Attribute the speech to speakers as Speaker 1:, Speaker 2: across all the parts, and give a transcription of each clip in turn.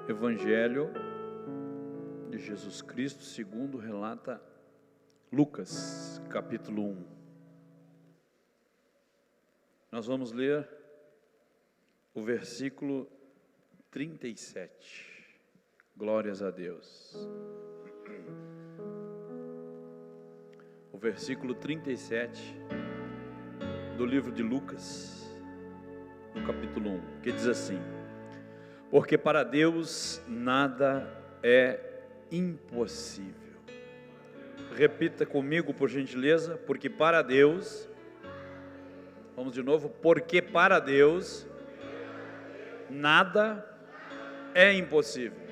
Speaker 1: Evangelho de Jesus Cristo, segundo relata Lucas, capítulo 1. Nós vamos ler o versículo 37. Glórias a Deus. O versículo 37 do livro de Lucas, no capítulo 1, que diz assim: porque para Deus nada é impossível. Repita comigo, por gentileza. Porque para Deus, vamos de novo, porque para Deus nada é impossível.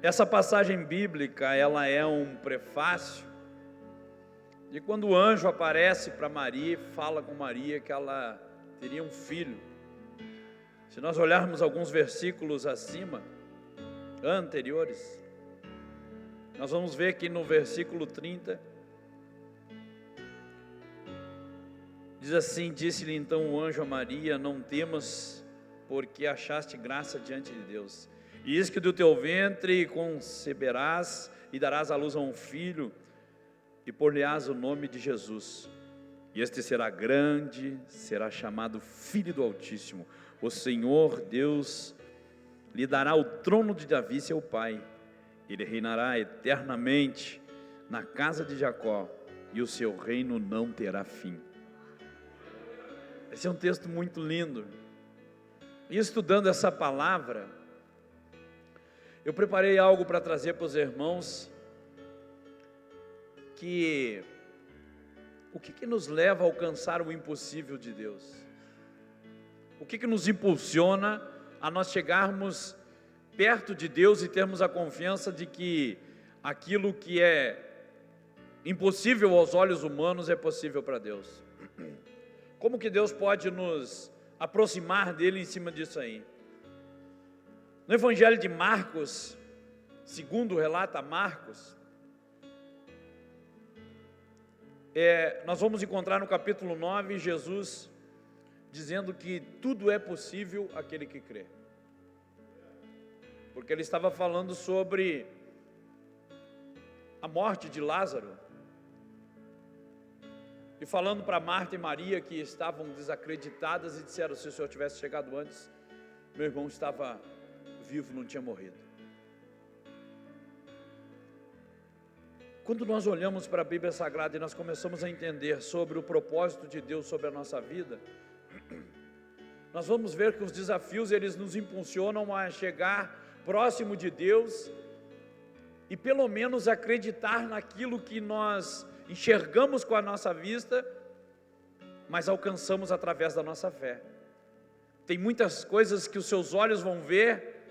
Speaker 1: Essa passagem bíblica, ela é um prefácio de quando o anjo aparece para Maria e fala com Maria que ela teria um filho. Se nós olharmos alguns versículos acima, anteriores, nós vamos ver que no versículo 30, diz assim: disse-lhe então o anjo a Maria: não temas, porque achaste graça diante de Deus. E eis que do teu ventre conceberás e darás à luz a um filho, e por-lhe-ás o nome de Jesus. E este será grande, será chamado Filho do Altíssimo. O Senhor Deus lhe dará o trono de Davi, seu pai. Ele reinará eternamente na casa de Jacó, e o seu reino não terá fim. Esse é um texto muito lindo. E estudando essa palavra, eu preparei algo para trazer para os irmãos, o que nos leva a alcançar o impossível de Deus? O que nos impulsiona a nós chegarmos perto de Deus e termos a confiança de que aquilo que é impossível aos olhos humanos é possível para Deus? Como que Deus pode nos aproximar dele em cima disso aí? No Evangelho de Marcos, segundo relata Marcos, nós vamos encontrar no capítulo 9, Jesus dizendo que tudo é possível àquele que crê. Porque ele estava falando sobre a morte de Lázaro, e falando para Marta e Maria, que estavam desacreditadas, e disseram: se o Senhor tivesse chegado antes, meu irmão estava vivo, não tinha morrido. Quando nós olhamos para a Bíblia Sagrada e nós começamos a entender sobre o propósito de Deus sobre a nossa vida, nós vamos ver que os desafios, eles nos impulsionam a chegar próximo de Deus e pelo menos acreditar naquilo que nós enxergamos com a nossa vista, mas alcançamos através da nossa fé. Tem muitas coisas que os seus olhos vão ver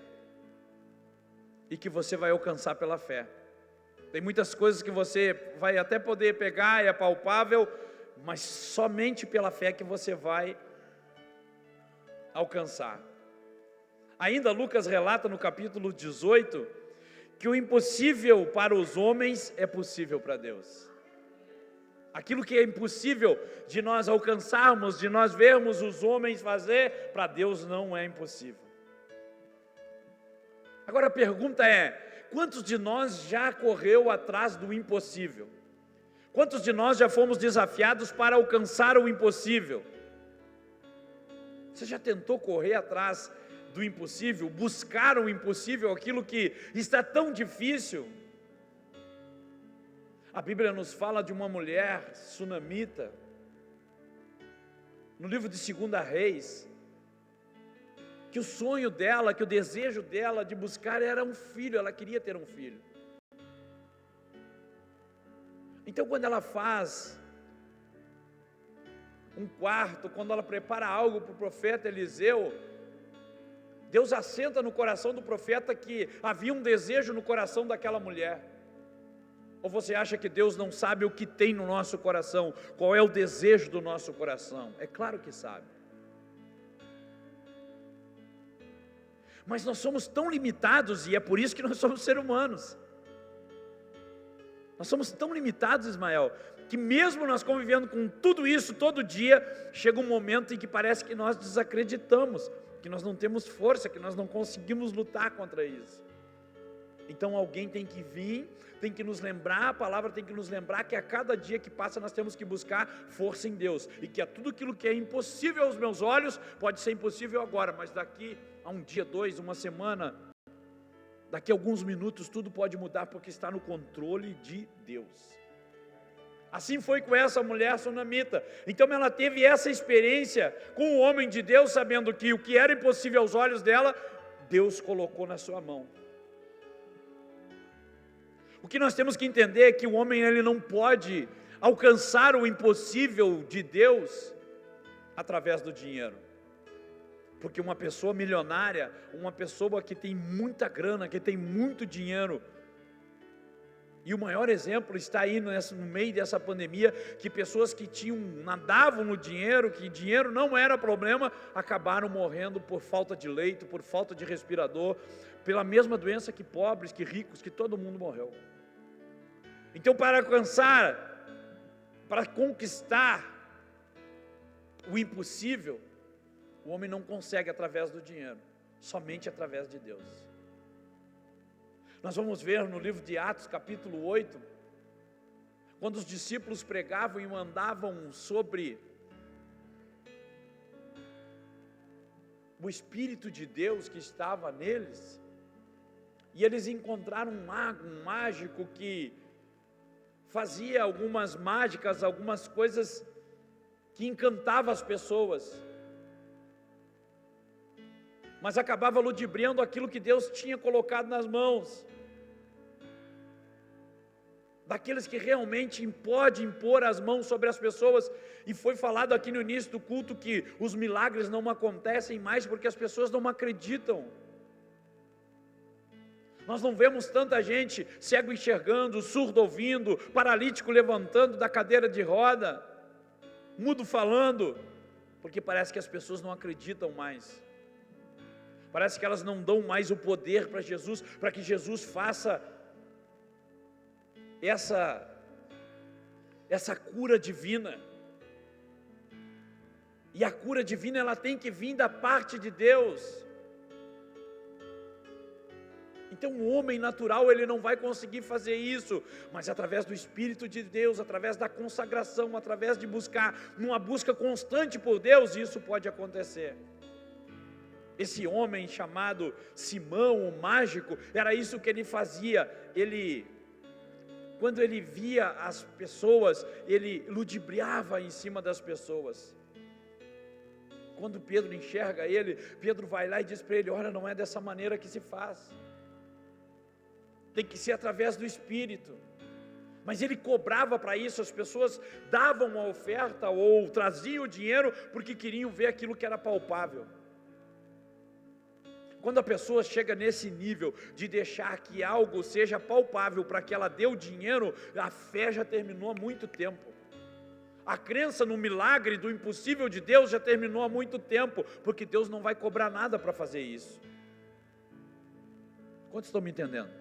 Speaker 1: e que você vai alcançar pela fé. Tem muitas coisas que você vai até poder pegar, é palpável, mas somente pela fé que você vai alcançar. Ainda Lucas relata no capítulo 18, que o impossível para os homens é possível para Deus. Aquilo que é impossível de nós alcançarmos, de nós vermos os homens fazer, para Deus não é impossível. Agora a pergunta é: quantos de nós já correu atrás do impossível? Quantos de nós já fomos desafiados para alcançar o impossível? Você já tentou correr atrás do impossível, buscar o impossível, aquilo que está tão difícil? A Bíblia nos fala de uma mulher sunamita, no livro de 2 Reis, que o sonho dela, que o desejo dela de buscar era um filho, ela queria ter um filho. Então quando ela faz um quarto, quando ela prepara algo para o profeta Eliseu, Deus assenta no coração do profeta que havia um desejo no coração daquela mulher. Ou você acha que Deus não sabe o que tem no nosso coração? Qual é o desejo do nosso coração? É claro que sabe. Mas nós somos tão limitados, e é por isso que nós somos seres humanos. Nós somos tão limitados, Ismael, que mesmo nós convivendo com tudo isso todo dia, chega um momento em que parece que nós desacreditamos, que nós não temos força, que nós não conseguimos lutar contra isso. Então alguém tem que vir, tem que nos lembrar, a palavra tem que nos lembrar que a cada dia que passa nós temos que buscar força em Deus, e que tudo aquilo que é impossível aos meus olhos, pode ser impossível agora, mas daqui a um dia, 2, uma semana, daqui a alguns minutos tudo pode mudar, porque está no controle de Deus. Assim foi com essa mulher sunamita. Então ela teve essa experiência com o homem de Deus, sabendo que o que era impossível aos olhos dela, Deus colocou na sua mão. O que nós temos que entender é que o homem ele não pode alcançar o impossível de Deus através do dinheiro. Porque uma pessoa milionária, uma pessoa que tem muita grana, que tem muito dinheiro, e o maior exemplo está aí no meio dessa pandemia, que pessoas que nadavam no dinheiro, que dinheiro não era problema, acabaram morrendo por falta de leito, por falta de respirador, pela mesma doença que pobres, que ricos, que todo mundo morreu. Então para conquistar o impossível, o homem não consegue através do dinheiro, somente através de Deus. Nós vamos ver no livro de Atos, capítulo 8, quando os discípulos pregavam e mandavam sobre o Espírito de Deus que estava neles, e eles encontraram um mágico que fazia algumas mágicas, algumas coisas que encantavam as pessoas, mas acabava ludibriando aquilo que Deus tinha colocado nas mãos daqueles que realmente pode impor as mãos sobre as pessoas. E foi falado aqui no início do culto que os milagres não acontecem mais porque as pessoas não acreditam. Nós não vemos tanta gente cego enxergando, surdo ouvindo, paralítico levantando da cadeira de roda, mudo falando, porque parece que as pessoas não acreditam mais. Parece que elas não dão mais o poder para Jesus, para que Jesus faça essa cura divina. E a cura divina ela tem que vir da parte de Deus. Então o homem natural ele não vai conseguir fazer isso, mas através do Espírito de Deus, através da consagração, através de buscar, numa busca constante por Deus, isso pode acontecer. Esse homem chamado Simão, o mágico, era isso que ele fazia. Quando ele via as pessoas, ele ludibriava em cima das pessoas. Quando Pedro enxerga ele, Pedro vai lá e diz para ele: olha, não é dessa maneira que se faz, tem que ser através do Espírito. Mas ele cobrava para isso, as pessoas davam uma oferta ou traziam o dinheiro porque queriam ver aquilo que era palpável. Quando a pessoa chega nesse nível de deixar que algo seja palpável para que ela dê o dinheiro, a fé já terminou há muito tempo. A crença no milagre do impossível de Deus já terminou há muito tempo, porque Deus não vai cobrar nada para fazer isso. Quantos estão me entendendo?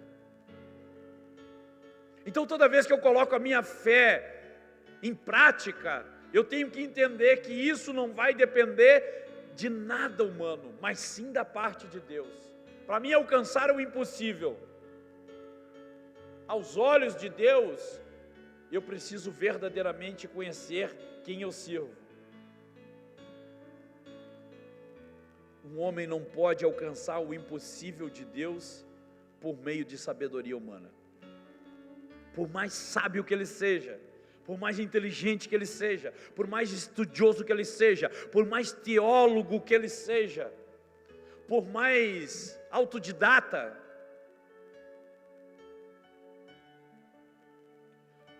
Speaker 1: Então toda vez que eu coloco a minha fé em prática, eu tenho que entender que isso não vai depender de nada humano, mas sim da parte de Deus. Para mim alcançar o impossível, aos olhos de Deus, eu preciso verdadeiramente conhecer quem eu sirvo. Um homem não pode alcançar o impossível de Deus por meio de sabedoria humana. Por mais sábio que ele seja, por mais inteligente que ele seja, por mais estudioso que ele seja, por mais teólogo que ele seja, por mais autodidata,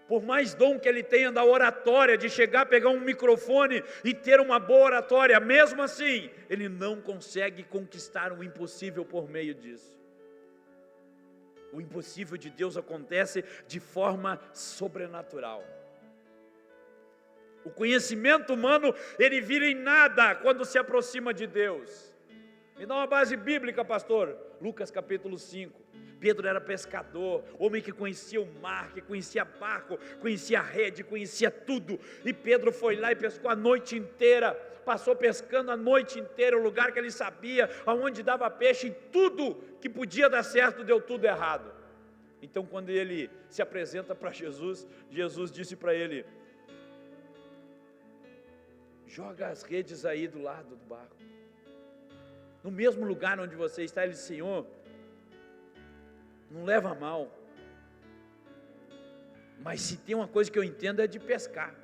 Speaker 1: por mais dom que ele tenha da oratória, de chegar, pegar um microfone e ter uma boa oratória, mesmo assim, ele não consegue conquistar o impossível por meio disso. O impossível de Deus acontece de forma sobrenatural. O conhecimento humano, ele vira em nada quando se aproxima de Deus. Me dá uma base bíblica, pastor. Lucas capítulo 5. Pedro era pescador, homem que conhecia o mar, que conhecia barco, conhecia a rede, conhecia tudo. E Pedro foi lá e pescou a noite inteira, passou pescando a noite inteira, o lugar que ele sabia, aonde dava peixe, e tudo que podia dar certo, deu tudo errado. Então quando ele se apresenta para Jesus, Jesus disse para ele: joga as redes aí do lado do barco, no mesmo lugar onde você está. Ele disse: Senhor, não leva a mal, mas se tem uma coisa que eu entendo é de pescar,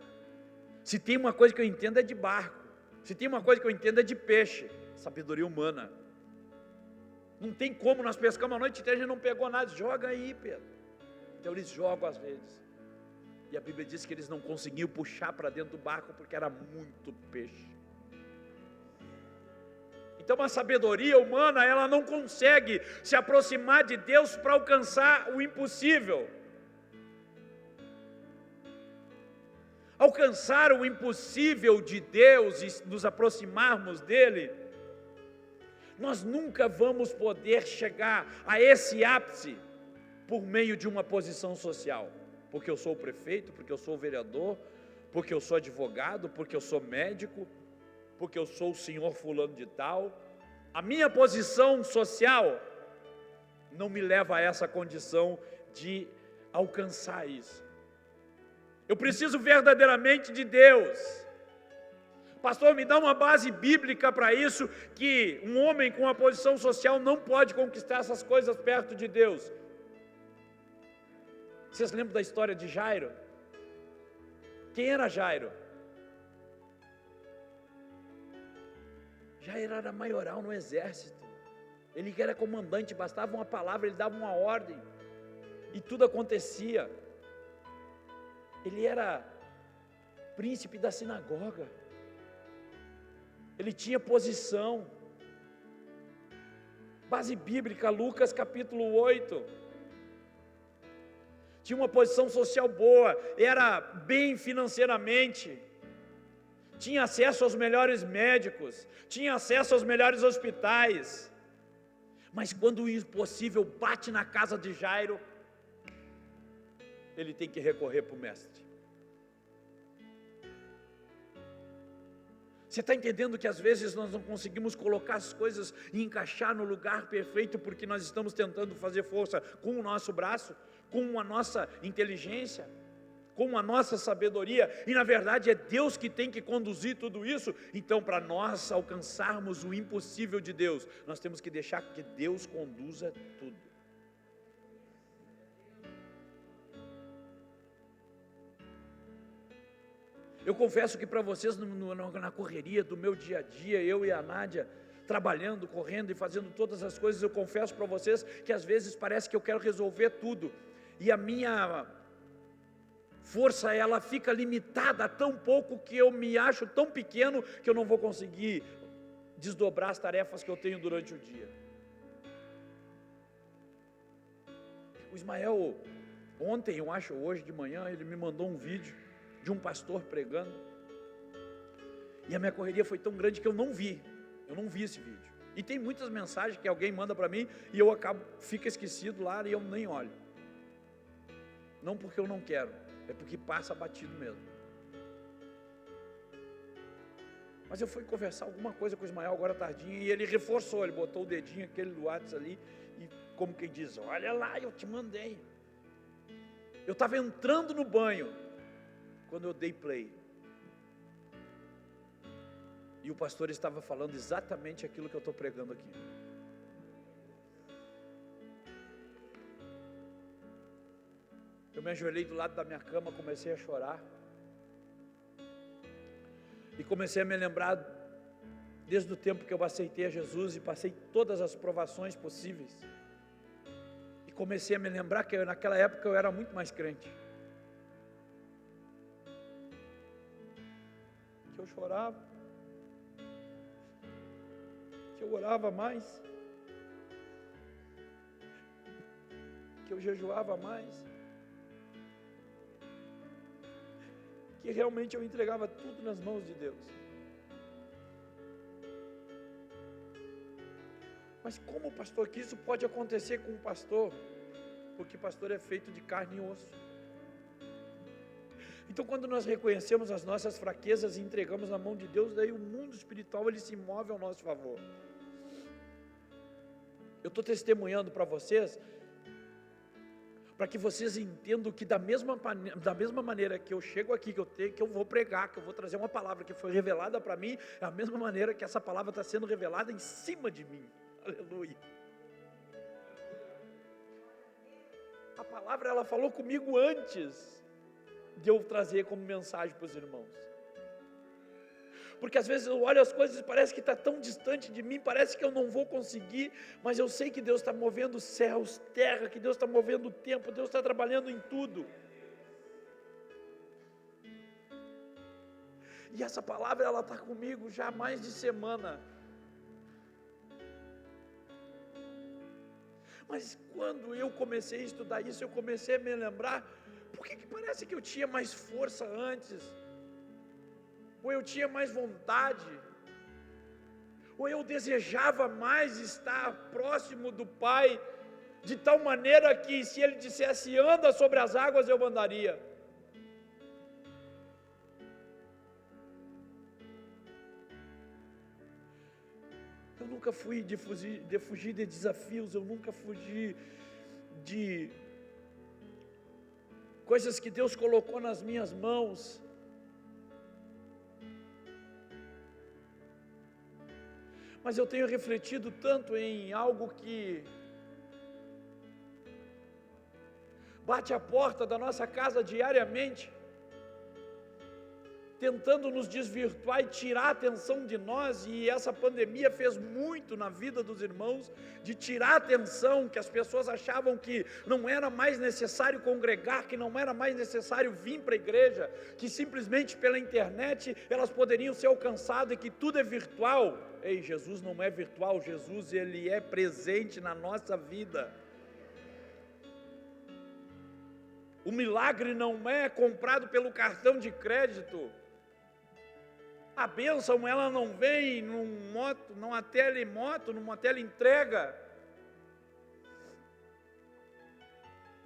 Speaker 1: se tem uma coisa que eu entendo é de barco, se tem uma coisa que eu entendo é de peixe. Sabedoria humana. Não tem como, nós pescamos a noite inteira e a gente não pegou nada. Joga aí, Pedro. Então eles jogam as redes, e a Bíblia diz que eles não conseguiam puxar para dentro do barco porque era muito peixe. Então a sabedoria humana, ela não consegue se aproximar de Deus para alcançar o impossível. Alcançar o impossível de Deus e nos aproximarmos dEle, nós nunca vamos poder chegar a esse ápice por meio de uma posição social. Porque eu sou o prefeito, porque eu sou o vereador, porque eu sou advogado, porque eu sou médico, porque eu sou o senhor fulano de tal. A minha posição social não me leva a essa condição de alcançar isso. Eu preciso verdadeiramente de Deus. Pastor, me dá uma base bíblica para isso, que um homem com uma posição social não pode conquistar essas coisas perto de Deus. Vocês lembram da história de Jairo? Quem era Jairo? Jairo era maioral no exército. Ele era comandante, bastava uma palavra, ele dava uma ordem, e tudo acontecia. Ele era príncipe da sinagoga. Ele tinha posição. Base bíblica, Lucas capítulo 8. Tinha uma posição social boa, era bem financeiramente, tinha acesso aos melhores médicos, tinha acesso aos melhores hospitais. Mas quando o impossível bate na casa de Jairo, ele tem que recorrer para o mestre. Você está entendendo que às vezes nós não conseguimos colocar as coisas e encaixar no lugar perfeito, porque nós estamos tentando fazer força com o nosso braço, com a nossa inteligência, com a nossa sabedoria, e na verdade é Deus que tem que conduzir tudo isso. Então, para nós alcançarmos o impossível de Deus, nós temos que deixar que Deus conduza tudo. Eu confesso que para vocês, na correria do meu dia a dia, eu e a Nádia, trabalhando, correndo e fazendo todas as coisas, eu confesso para vocês que às vezes parece que eu quero resolver tudo, e a minha força, ela fica limitada a tão pouco, que eu me acho tão pequeno, que eu não vou conseguir desdobrar as tarefas que eu tenho durante o dia. O Ismael, ontem, eu acho, hoje de manhã, ele me mandou um vídeo de um pastor pregando, e a minha correria foi tão grande que eu não vi esse vídeo. E tem muitas mensagens que alguém manda para mim, e eu fica esquecido lá, e eu nem olho. Não porque eu não quero, é porque passa batido mesmo. Mas eu fui conversar alguma coisa com o Ismael agora tardinho, e ele reforçou, ele botou o dedinho aquele do WhatsApp ali, e como quem diz, olha lá, eu te mandei. Eu estava entrando no banho, quando eu dei play, e o pastor estava falando exatamente aquilo que eu estou pregando aqui. Eu me ajoelhei do lado da minha cama, comecei a chorar, e comecei a me lembrar desde o tempo que eu aceitei a Jesus e passei todas as provações possíveis, e comecei a me lembrar que naquela época eu era muito mais crente, que eu chorava, que eu orava mais, que eu jejuava mais, que realmente eu entregava tudo nas mãos de Deus. Mas como, pastor, que isso pode acontecer com um pastor? Porque pastor é feito de carne e osso. Então, quando nós reconhecemos as nossas fraquezas e entregamos na mão de Deus, daí o mundo espiritual ele se move ao nosso favor. Eu estou testemunhando para vocês, para que vocês entendam que da mesma maneira que eu chego aqui, que eu vou pregar, que eu vou trazer uma palavra que foi revelada para mim, é a mesma maneira que essa palavra está sendo revelada em cima de mim. Aleluia. A palavra ela falou comigo antes de eu trazer como mensagem para os irmãos. Porque às vezes eu olho as coisas e parece que está tão distante de mim, parece que eu não vou conseguir, mas eu sei que Deus está movendo céus, terra, que Deus está movendo o tempo, Deus está trabalhando em tudo. E essa palavra ela está comigo já há mais de semana. Mas quando eu comecei a estudar isso, eu comecei a me lembrar, por que parece que eu tinha mais força antes? Ou eu tinha mais vontade? Ou eu desejava mais estar próximo do Pai, de tal maneira que se Ele dissesse, anda sobre as águas, eu andaria. Eu nunca fui de fugir de desafios, eu nunca fugi de coisas que Deus colocou nas minhas mãos. Mas eu tenho refletido tanto em algo que bate a porta da nossa casa diariamente, tentando nos desvirtuar e tirar a atenção de nós, e essa pandemia fez muito na vida dos irmãos, de tirar a atenção, que as pessoas achavam que não era mais necessário congregar, que não era mais necessário vir para a igreja, que simplesmente pela internet elas poderiam ser alcançadas e que tudo é virtual. Ei, Jesus não é virtual, Jesus ele é presente na nossa vida. O milagre não é comprado pelo cartão de crédito. A bênção, ela não vem numa telemoto, numa teleentrega.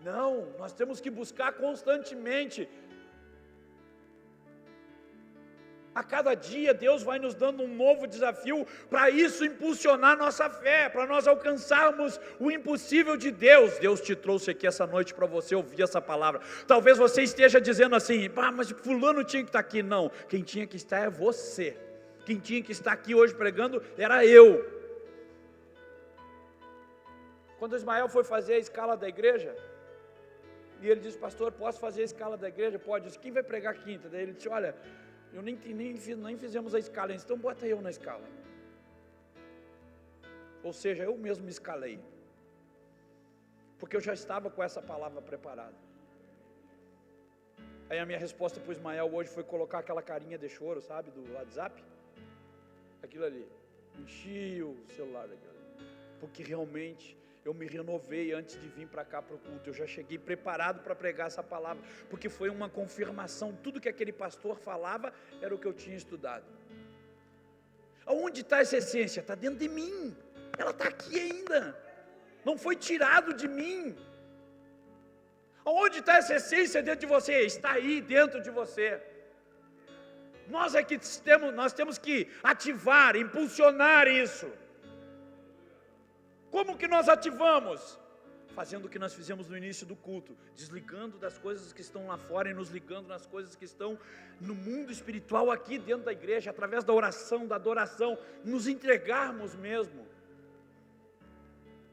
Speaker 1: Não, nós temos que buscar constantemente. A cada dia Deus vai nos dando um novo desafio para isso impulsionar nossa fé, para nós alcançarmos o impossível de Deus. Deus te trouxe aqui essa noite para você ouvir essa palavra. Talvez você esteja dizendo assim, mas fulano tinha que estar aqui. Não, quem tinha que estar é você. Quem tinha que estar aqui hoje pregando era eu. Quando Ismael foi fazer a escala da igreja, e ele disse, pastor, posso fazer a escala da igreja? Pode. Eu disse, quem vai pregar quinta? Daí ele disse, olha, eu nem fizemos a escala, então bota eu na escala. Ou seja, eu mesmo me escalei, porque eu já estava com essa palavra preparada. Aí a minha resposta para o Ismael hoje foi colocar aquela carinha de choro, sabe, do WhatsApp, aquilo ali, enchi o celular daquilo ali, porque realmente eu me renovei antes de vir para cá para o culto. Eu já cheguei preparado para pregar essa palavra, porque foi uma confirmação. Tudo que aquele pastor falava era o que eu tinha estudado. Aonde está essa essência? Está dentro de mim. Ela está aqui ainda. Não foi tirado de mim. Aonde está essa essência dentro de você? Está aí dentro de você. Nós temos que ativar, impulsionar isso. Como que nós ativamos? Fazendo o que nós fizemos no início do culto, desligando das coisas que estão lá fora e nos ligando nas coisas que estão no mundo espiritual aqui dentro da igreja, através da oração, da adoração, nos entregarmos mesmo.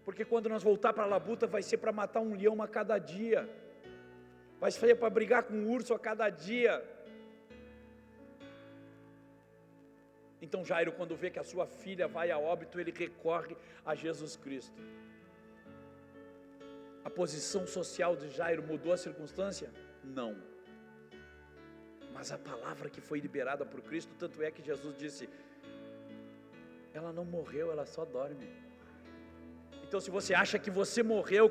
Speaker 1: Porque quando nós voltar para a labuta, vai ser para matar um leão a cada dia, vai ser para brigar com um urso a cada dia. Então Jairo, quando vê que a sua filha vai a óbito, ele recorre a Jesus Cristo. A posição social de Jairo mudou a circunstância? Não. Mas a palavra que foi liberada por Cristo, tanto é que Jesus disse, ela não morreu, ela só dorme. Então se você acha que você morreu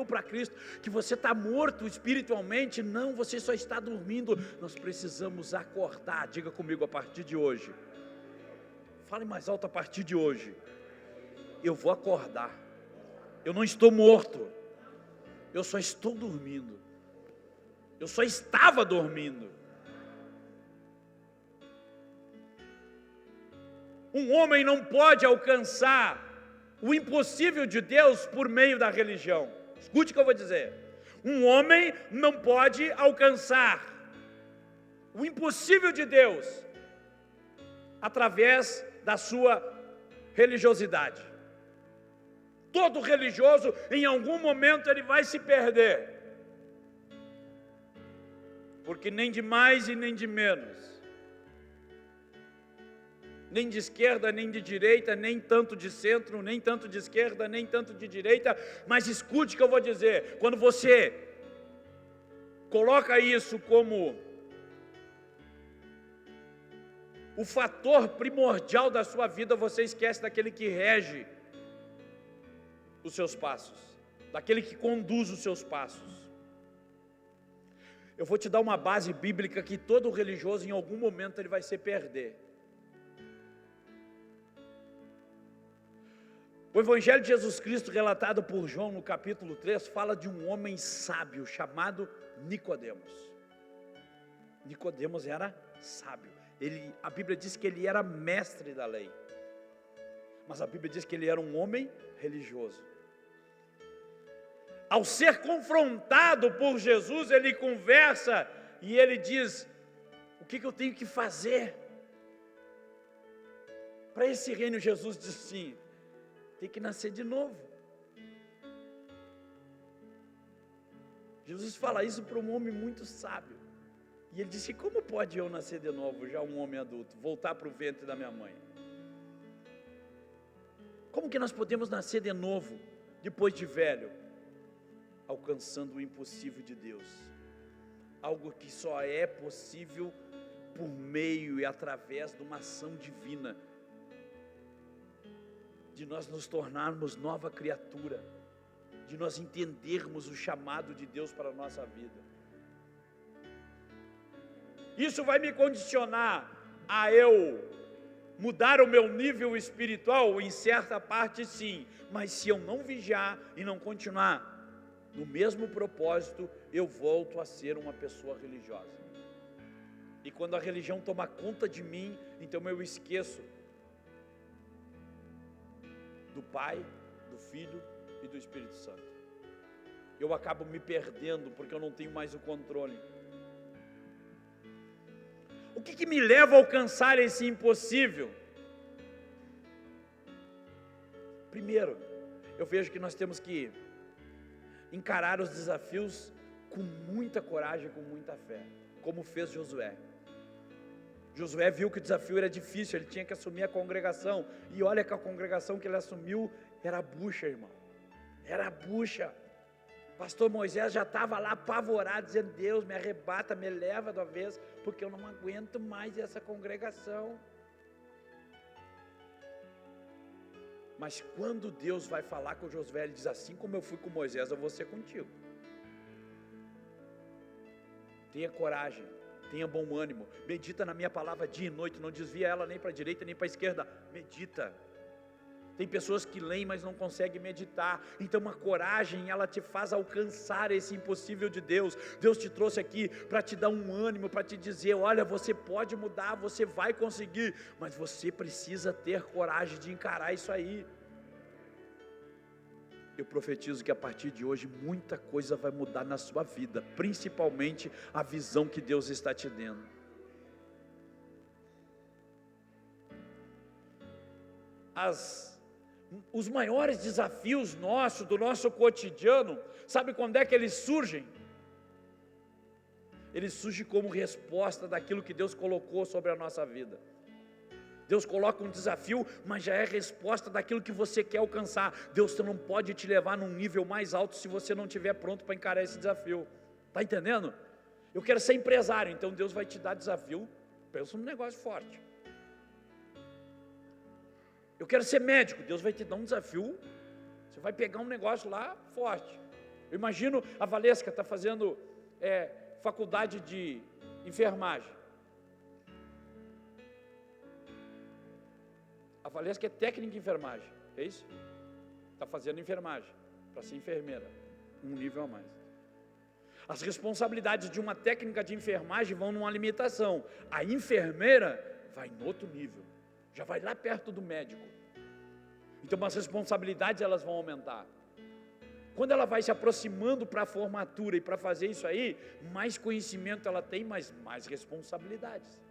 Speaker 1: para Cristo, que você está morto espiritualmente, não, você só está dormindo. Nós precisamos acordar. Diga comigo, a partir de hoje. Fale mais alto, a partir de hoje. eu vou acordar. Eu não estou morto, eu só estou dormindo. Eu só estava dormindo. Um homem não pode alcançar o impossível de Deus por meio da religião. Escute o que eu vou dizer. Um homem não pode alcançar o impossível de Deus através da sua religiosidade. Todo religioso, em algum momento, ele vai se perder. Porque nem de mais e nem de menos, nem de esquerda, nem de direita, nem tanto de centro, nem tanto de esquerda, nem tanto de direita, mas escute o que eu vou dizer. Quando você coloca isso como o fator primordial da sua vida, você esquece daquele que rege os seus passos, daquele que conduz os seus passos. Eu vou te dar uma base bíblica que todo religioso, em algum momento, ele vai se perder. O Evangelho de Jesus Cristo, relatado por João no capítulo 3, fala de um homem sábio chamado Nicodemos. Nicodemos era sábio. A Bíblia diz que ele era mestre da lei. Mas a Bíblia diz que ele era um homem religioso. Ao ser confrontado por Jesus, ele conversa e ele diz: o que eu tenho que fazer para esse reino? Jesus diz assim: tem que nascer de novo. Jesus fala isso para um homem muito sábio. E ele disse: como pode eu nascer de novo, já um homem adulto, voltar para o ventre da minha mãe? Como que nós podemos nascer de novo, depois de velho? Alcançando o impossível de Deus. Algo que só é possível por meio e através de uma ação divina. De nós nos tornarmos nova criatura, de nós entendermos o chamado de Deus para a nossa vida. Isso vai me condicionar a eu mudar o meu nível espiritual, em certa parte sim, mas se eu não vigiar e não continuar no mesmo propósito, eu volto a ser uma pessoa religiosa. E quando a religião toma conta de mim, então eu esqueço do Pai, do Filho e do Espírito Santo. Eu acabo me perdendo porque eu não tenho mais o controle. O que me leva a alcançar esse impossível? Primeiro, eu vejo que nós temos que encarar os desafios com muita coragem, com muita fé, como fez Josué. Josué viu que o desafio era difícil, ele tinha que assumir a congregação, e olha que a congregação que ele assumiu era bucha, irmão, era bucha. Pastor Moisés já estava lá apavorado, dizendo: Deus, me arrebata, me leva de uma vez, porque eu não aguento mais essa congregação. Mas quando Deus vai falar com Josué, ele diz: assim como eu fui com Moisés, eu vou ser contigo. Tenha coragem, tenha bom ânimo, medita na minha palavra dia e noite, não desvia ela nem para a direita nem para a esquerda, medita. Tem pessoas que leem, mas não conseguem meditar. Então a coragem, ela te faz alcançar esse impossível de Deus. Deus te trouxe aqui para te dar um ânimo, para te dizer: olha, você pode mudar, você vai conseguir, mas você precisa ter coragem de encarar isso aí. Eu profetizo que a partir de hoje muita coisa vai mudar na sua vida, principalmente a visão que Deus está te dando. Os maiores desafios nossos, do nosso cotidiano, sabe quando é que eles surgem? Eles surgem como resposta daquilo que Deus colocou sobre a nossa vida. Deus coloca um desafio, mas já é resposta daquilo que você quer alcançar. Deus não pode te levar num nível mais alto se você não estiver pronto para encarar esse desafio. Está entendendo? Eu quero ser empresário, então Deus vai te dar desafio. Pensa num negócio forte. Eu quero ser médico, Deus vai te dar um desafio, você vai pegar um negócio lá forte. Eu imagino a Valesca está fazendo faculdade de enfermagem. A Valesca é técnica em enfermagem, é isso? está fazendo enfermagem, para ser enfermeira, um nível a mais. As responsabilidades de uma técnica de enfermagem vão numa limitação, a enfermeira vai em outro nível, já vai lá perto do médico. Então as responsabilidades elas vão aumentar. Quando ela vai se aproximando para a formatura e para fazer isso aí, mais conhecimento ela tem, mas mais responsabilidades.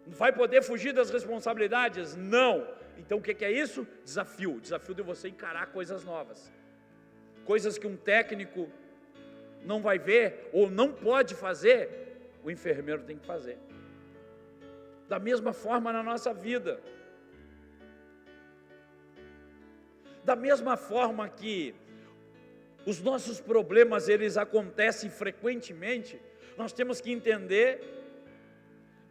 Speaker 1: Não vai poder fugir das responsabilidades? Não. Então o que é isso? Desafio. O desafio de você encarar coisas novas. Coisas que um técnico não vai ver ou não pode fazer, o enfermeiro tem que fazer. Da mesma forma na nossa vida. Da mesma forma que os nossos problemas, eles acontecem frequentemente, nós temos que entender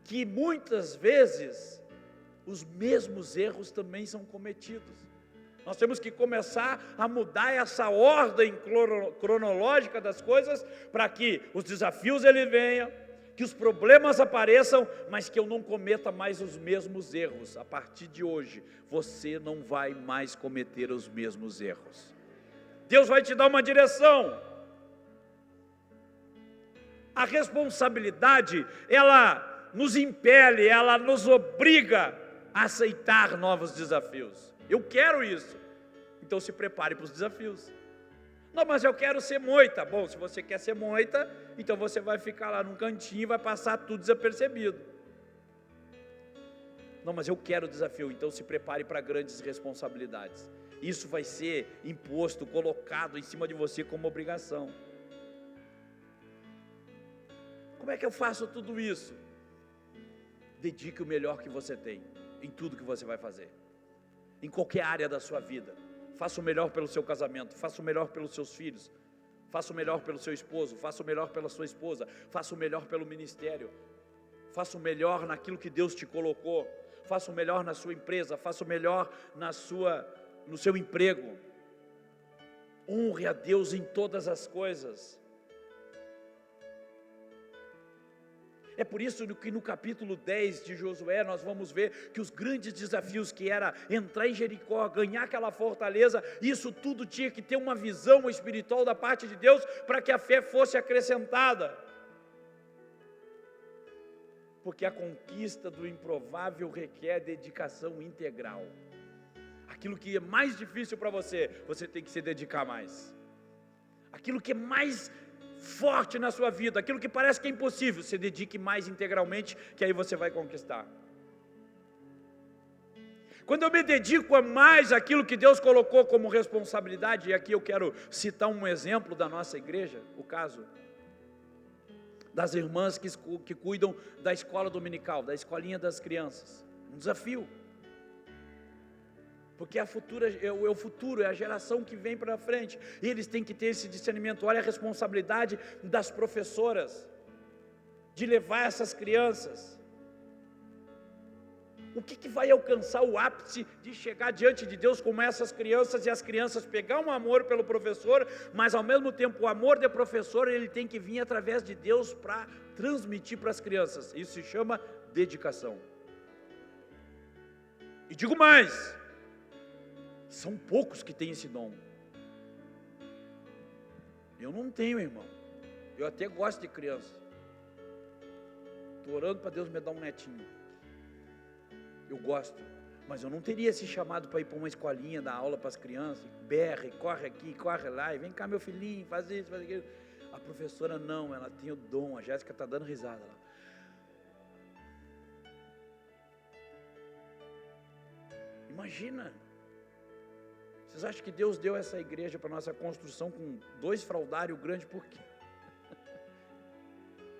Speaker 1: que muitas vezes os mesmos erros também são cometidos. Nós temos que começar a mudar essa ordem cronológica das coisas, para que os desafios ele venham, que os problemas apareçam, mas que eu não cometa mais os mesmos erros. A partir de hoje, você não vai mais cometer os mesmos erros. Deus vai te dar uma direção. A responsabilidade, ela nos impele, ela nos obriga a aceitar novos desafios. Eu quero isso, então se prepare para os desafios. Não, mas eu quero ser moita. Bom, se você quer ser moita, então você vai ficar lá num cantinho e vai passar tudo desapercebido. Não, mas eu quero desafio, então se prepare para grandes responsabilidades. Isso vai ser imposto, colocado em cima de você como obrigação. Como é que eu faço tudo isso? Dedique o melhor que você tem em tudo que você vai fazer, em qualquer área da sua vida. Faça o melhor pelo seu casamento, faça o melhor pelos seus filhos, faça o melhor pelo seu esposo, faça o melhor pela sua esposa, faça o melhor pelo ministério, faça o melhor naquilo que Deus te colocou, faça o melhor na sua empresa, faça o melhor no seu emprego. Honre a Deus em todas as coisas. É por isso que no capítulo 10 de Josué nós vamos ver que os grandes desafios que era entrar em Jericó, ganhar aquela fortaleza, isso tudo tinha que ter uma visão espiritual da parte de Deus para que a fé fosse acrescentada. Porque a conquista do improvável requer dedicação integral. Aquilo que é mais difícil para você, você tem que se dedicar mais. Aquilo que é mais forte na sua vida, aquilo que parece que é impossível, se dedique mais integralmente, que aí você vai conquistar. Quando eu me dedico a mais aquilo que Deus colocou como responsabilidade, e aqui eu quero citar um exemplo da nossa igreja, o caso das irmãs que cuidam da escola dominical, da escolinha das crianças, um desafio. Porque é o futuro, é a geração que vem para frente, e eles têm que ter esse discernimento. Olha a responsabilidade das professoras, de levar essas crianças. O que vai alcançar o ápice de chegar diante de Deus como essas crianças, e as crianças pegar um amor pelo professor, mas ao mesmo tempo o amor do professor, ele tem que vir através de Deus para transmitir para as crianças. Isso se chama dedicação. E digo mais, são poucos que têm esse dom. Eu não tenho, irmão. Eu até gosto de criança. Estou orando para Deus me dar um netinho. Eu gosto. Mas eu não teria esse chamado para ir para uma escolinha, dar aula para as crianças. Berra, corre aqui, corre lá. E vem cá, meu filhinho, faz isso, faz aquilo. A professora não, ela tem o dom. A Jéssica está dando risada lá. Imagina. Vocês acham que Deus deu essa igreja para nossa construção com 2 fraldários grandes, por quê?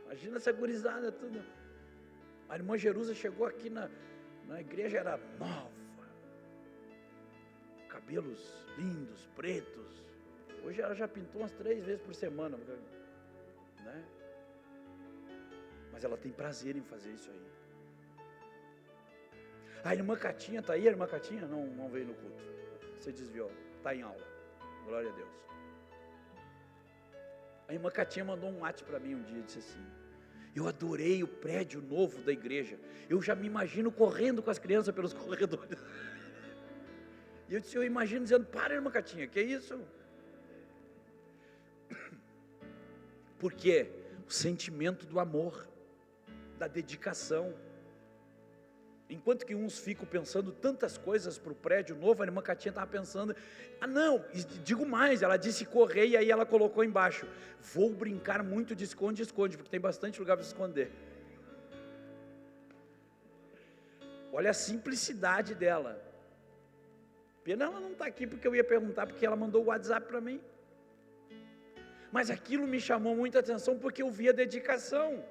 Speaker 1: Imagina essa gurizada tudo. A irmã Jerusa chegou aqui na igreja, era nova, cabelos lindos, pretos. Hoje ela já pintou umas 3 vezes por semana, né? Mas ela tem prazer em fazer isso aí. A irmã Catinha está aí, a irmã Catinha? Não veio no culto. Você desviou, está em aula, glória a Deus. A irmã Catinha mandou um WhatsApp para mim um dia, disse assim: eu adorei o prédio novo da igreja, eu já me imagino correndo com as crianças pelos corredores. E eu imagino dizendo, para, irmã Catinha, que é isso? Por quê? O sentimento do amor, da dedicação. Enquanto que uns ficam pensando tantas coisas para o prédio novo, a irmã Catinha estava pensando, não, digo mais, ela disse correr e aí ela colocou embaixo, vou brincar muito de esconde-esconde, porque tem bastante lugar para se esconder. Olha a simplicidade dela. Pena ela não está aqui, porque eu ia perguntar, porque ela mandou o WhatsApp para mim. Mas aquilo me chamou muita atenção, porque eu vi a dedicação.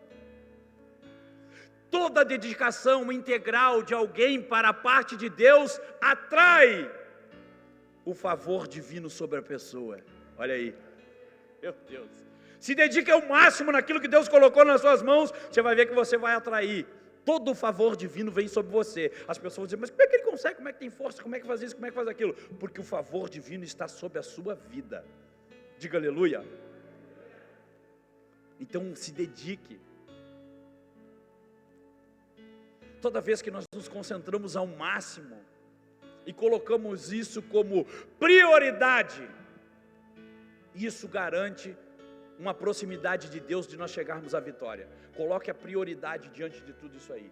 Speaker 1: Toda dedicação integral de alguém para a parte de Deus atrai o favor divino sobre a pessoa. Olha aí, meu Deus. Se dedique ao máximo naquilo que Deus colocou nas suas mãos, você vai ver que você vai atrair. Todo o favor divino vem sobre você. As pessoas vão dizer, mas como é que ele consegue? Como é que tem força? Como é que faz isso? Como é que faz aquilo? Porque o favor divino está sobre a sua vida. Diga aleluia. Então se dedique. Toda vez que nós nos concentramos ao máximo e colocamos isso como prioridade, isso garante uma proximidade de Deus, de nós chegarmos à vitória. Coloque a prioridade diante de tudo isso aí.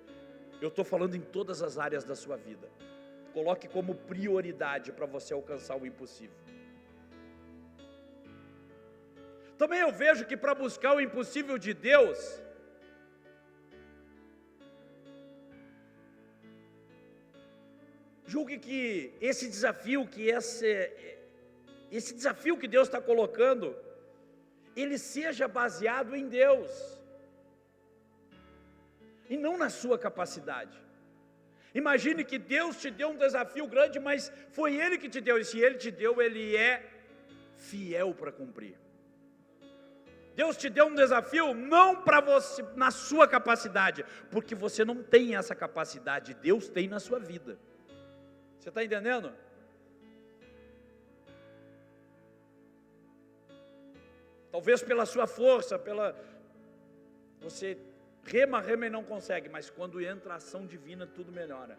Speaker 1: Eu estou falando em todas as áreas da sua vida. Coloque como prioridade para você alcançar o impossível. Também eu vejo que para buscar o impossível de Deus, julgue que esse desafio que Deus está colocando, ele seja baseado em Deus, e não na sua capacidade. Imagine que Deus te deu um desafio grande, mas foi Ele que te deu, e se Ele te deu, Ele é fiel para cumprir. Deus te deu um desafio não para você, na sua capacidade, porque você não tem essa capacidade, Deus tem na sua vida. Você está entendendo? Talvez pela sua força, você rema e não consegue, mas quando entra a ação divina, tudo melhora.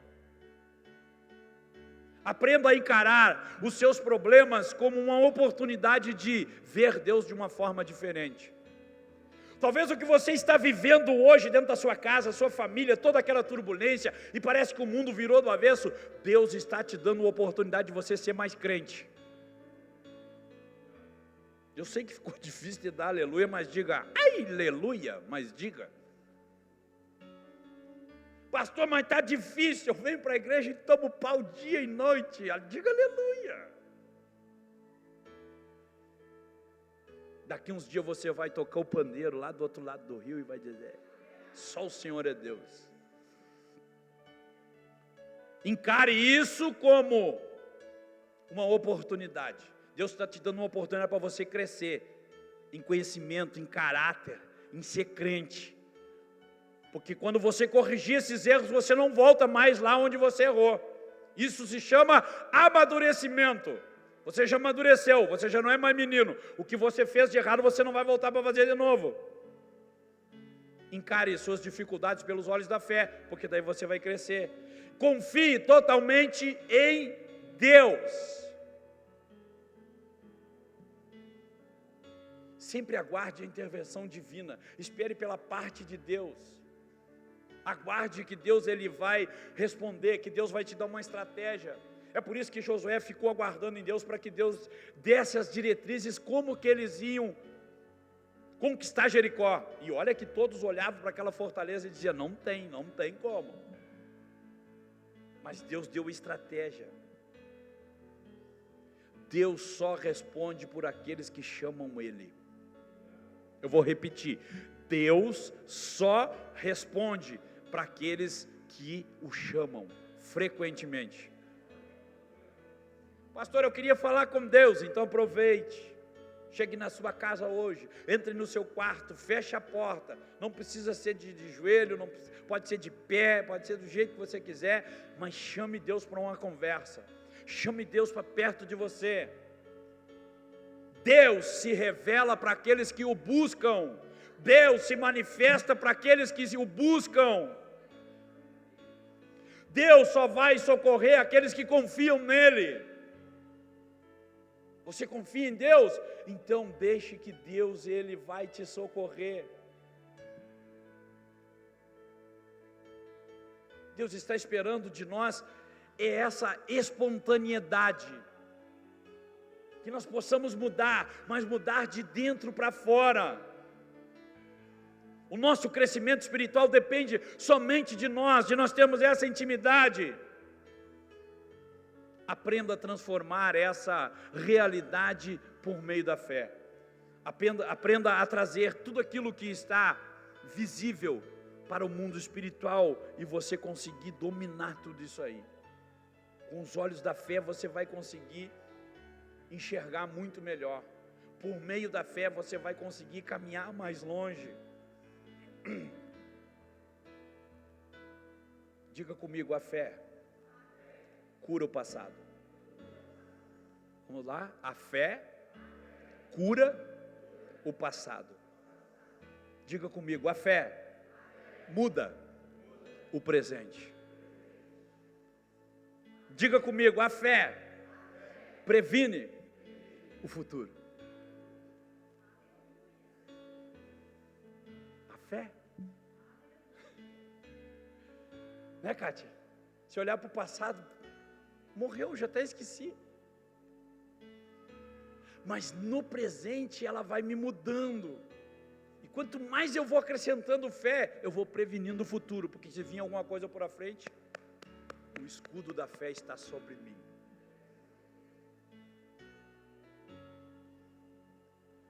Speaker 1: Aprenda a encarar os seus problemas como uma oportunidade de ver Deus de uma forma diferente. Talvez o que você está vivendo hoje dentro da sua casa, sua família, toda aquela turbulência, e parece que o mundo virou do avesso, Deus está te dando a oportunidade de você ser mais crente. Eu sei que ficou difícil de dar aleluia, mas diga, aleluia, mas diga. Pastor, mas está difícil, eu venho para a igreja e tomo pau dia e noite, diga aleluia. Daqui uns dias você vai tocar o pandeiro lá do outro lado do rio e vai dizer, só o Senhor é Deus. Encare isso como uma oportunidade. Deus está te dando uma oportunidade para você crescer em conhecimento, em caráter, em ser crente. Porque quando você corrigir esses erros, você não volta mais lá onde você errou. Isso se chama amadurecimento. Você já amadureceu, você já não é mais menino. O que você fez de errado, você não vai voltar para fazer de novo. Encare suas dificuldades pelos olhos da fé, porque daí você vai crescer. Confie totalmente em Deus. Sempre aguarde a intervenção divina. Espere pela parte de Deus. Aguarde que Deus ele vai responder, que Deus vai te dar uma estratégia. É por isso que Josué ficou aguardando em Deus, para que Deus desse as diretrizes, como que eles iam conquistar Jericó. E olha que todos olhavam para aquela fortaleza e diziam, não tem como. Mas Deus deu estratégia. Deus só responde por aqueles que chamam Ele. Eu vou repetir, Deus só responde para aqueles que o chamam frequentemente. Pastor, eu queria falar com Deus, então aproveite. Chegue na sua casa hoje, entre no seu quarto, feche a porta. Não precisa ser de joelho, pode ser de pé, pode ser do jeito que você quiser, mas chame Deus para uma conversa. Chame Deus para perto de você. Deus se revela para aqueles que o buscam. Deus se manifesta para aqueles que o buscam. Deus só vai socorrer aqueles que confiam nele. Você confia em Deus? Então deixe que Deus, Ele vai te socorrer. Deus está esperando de nós essa espontaneidade, que nós possamos mudar, mas mudar de dentro para fora. O nosso crescimento espiritual depende somente de nós termos essa intimidade. Aprenda a transformar essa realidade por meio da fé. Aprenda a trazer tudo aquilo que está visível para o mundo espiritual e você conseguir dominar tudo isso aí. Com os olhos da fé você vai conseguir enxergar muito melhor. Por meio da fé você vai conseguir caminhar mais longe. Diga comigo, a fé cura o passado. Vamos lá? A fé cura o passado. Diga comigo, a fé muda o presente. Diga comigo, a fé previne o futuro. A fé. Né, Kátia? Se olhar para o passado, morreu, já até esqueci. Mas no presente ela vai me mudando. E quanto mais eu vou acrescentando fé, eu vou prevenindo o futuro. Porque se vir alguma coisa por à frente, o escudo da fé está sobre mim.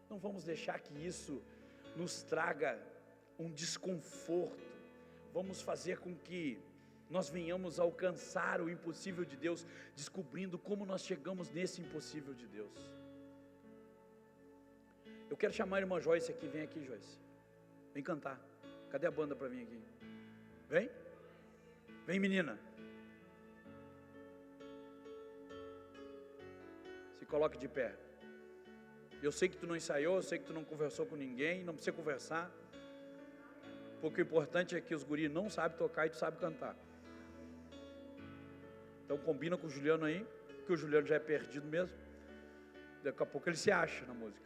Speaker 1: Não vamos deixar que isso nos traga um desconforto. Vamos fazer com que nós venhamos a alcançar o impossível de Deus, descobrindo como nós chegamos nesse impossível de Deus. Eu quero chamar a irmã Joyce aqui. Vem aqui, Joyce. Vem cantar. Cadê a banda para vir aqui? Vem. Vem, menina. Se coloque de pé. Eu sei que tu não ensaiou, eu sei que tu não conversou com ninguém, não precisa conversar. Porque o importante é que os guris não sabem tocar e tu sabe cantar. Então combina com o Juliano aí, que o Juliano já é perdido mesmo. Daqui a pouco ele se acha na música.